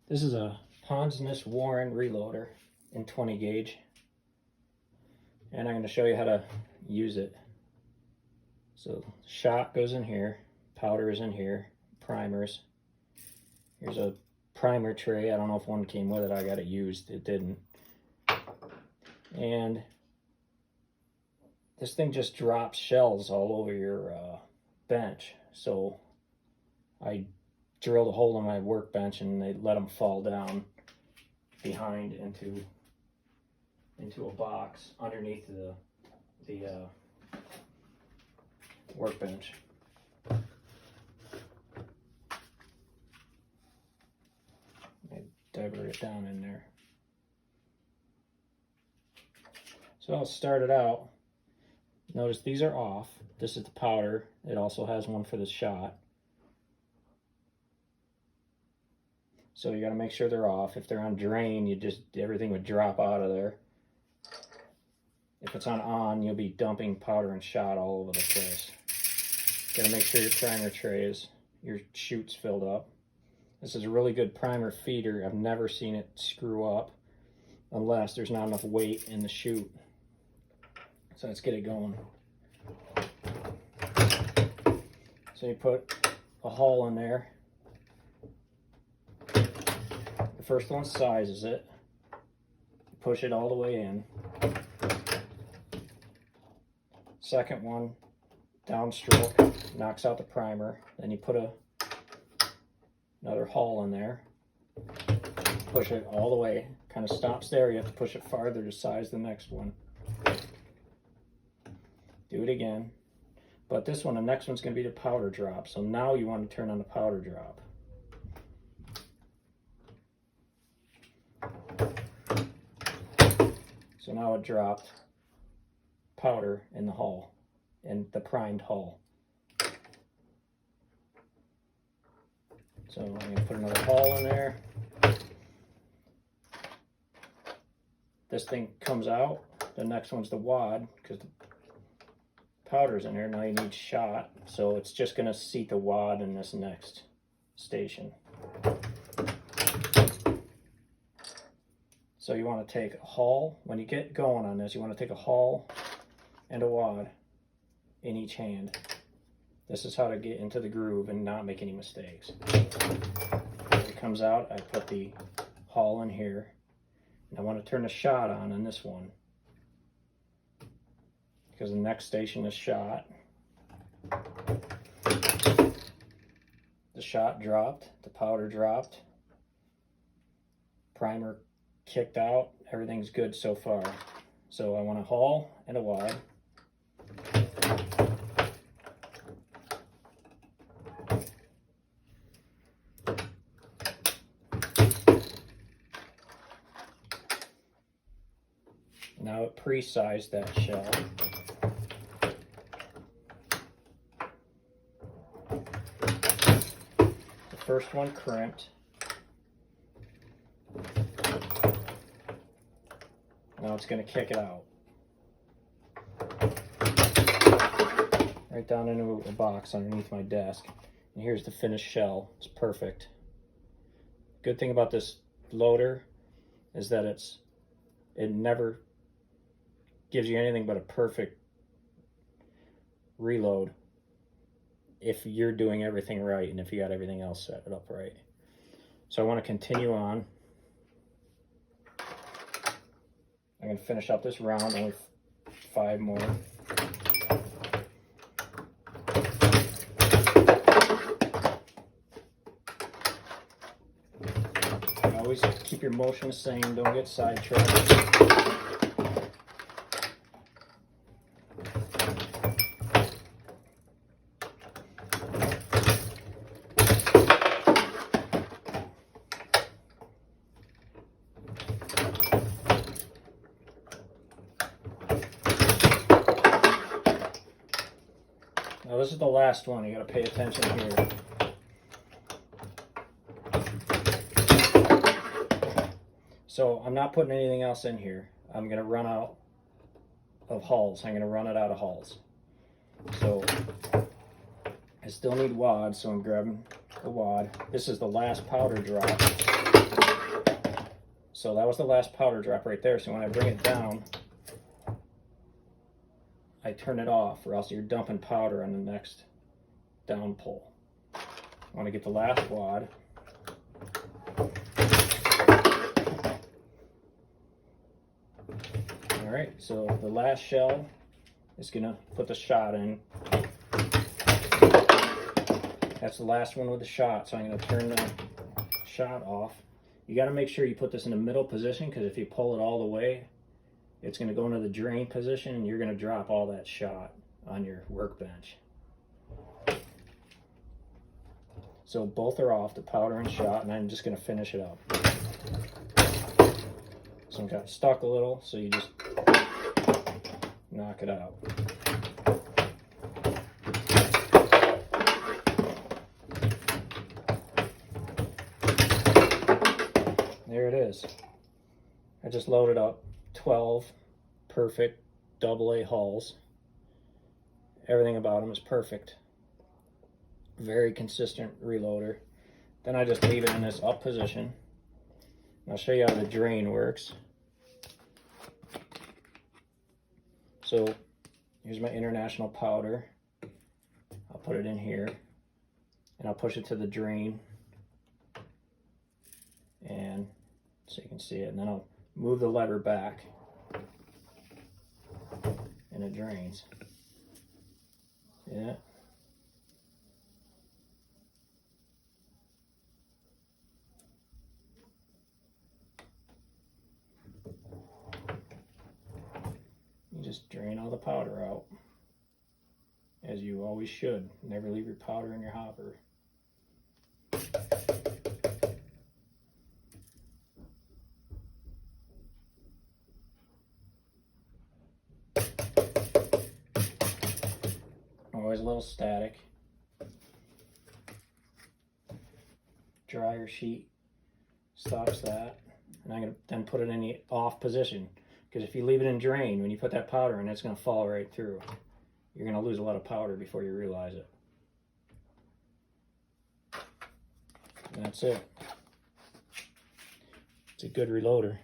This is a Ponsness Warren reloader in 20 gauge, and I'm going to show you how to use it. So shot goes in here, powder is in here, primers. Here's a primer tray. I don't know if one came with it. I got it used. It didn't. And this thing just drops shells all over your bench. So I drilled a hole in my workbench and they let them fall down behind into a box underneath the workbench. I divert it down in there. So I'll start it out. Notice these are off. This is the powder. It also has one for the shot. So you got to make sure they're off. If they're on drain, everything would drop out of there. If it's on, you'll be dumping powder and shot all over the place. Got to make sure your primer tray your chute's filled up. This is a really good primer feeder. I've never seen it screw up unless there's not enough weight in the chute. So let's get it going. So you put a hole in there. The first one sizes it. Push it all the way in. Second one, downstroke, knocks out the primer. Then you put another hole in there. Push it all the way. Kind of stops there. You have to push it farther to size the next one. Do it again. But this one, the next one's going to be the powder drop. So now you want to turn on the powder drop. So now it dropped powder in the hull, in the primed hull. So I'm going to put another hull in there. This thing comes out. The next one's the wad, because the powder's in there. Now you need shot. So it's just going to seat the wad in this next station. So you want to take a hull. When you get going on this, you want to take a hull and a wad in each hand. This is how to get into the groove and not make any mistakes. When it comes out, I put the hull in here. And I want to turn the shot on this one, because the next station is shot. The shot dropped, the powder dropped, primer kicked out, everything's good so far. So I want a hull and a wad. Now it pre-sized that shell. The first one crimped. Now it's going to kick it out. Right down into a box underneath my desk. And here's the finished shell. It's perfect. Good thing about this loader is that it never gives you anything but a perfect reload if you're doing everything right and if you got everything else set up right. So I want to continue on. I'm going to finish up this round, only 5 more. Always keep your motion the same, don't get sidetracked. Now this is the last one, you got to pay attention here. So I'm not putting anything else in here. I'm going to run out of hulls. I'm going to run it out of hulls. So I still need wads, so I'm grabbing the wad. This is the last powder drop. So that was the last powder drop right there. So when I bring it down, I turn it off, or else you're dumping powder on the next down pull. I want to get the last wad. Alright, so the last shell is going to put the shot in. That's the last one with the shot, so I'm going to turn the shot off. You got to make sure you put this in the middle position, because if you pull it all the way, it's going to go into the drain position and you're going to drop all that shot on your workbench. So both are off, the powder and shot, and I'm just going to finish it up. Some got stuck a little, so you just knock it out. There it is. I just loaded up 12 perfect AA hulls. Everything about them is perfect. Very consistent reloader. Then I just leave it in this up position. I'll show you how the drain works. So here's my international powder. I'll put it in here and I'll push it to the drain, and so you can see it, and then I'll move the lever back and it drains. Yeah. You just drain all the powder out, as you always should. Never leave your powder in your hopper. Always a little static. Dryer sheet stops that. And I'm going to then put it in the off position, because if you leave it in drain, when you put that powder in, it's going to fall right through. You're going to lose a lot of powder before you realize it. And that's it. It's a good reloader.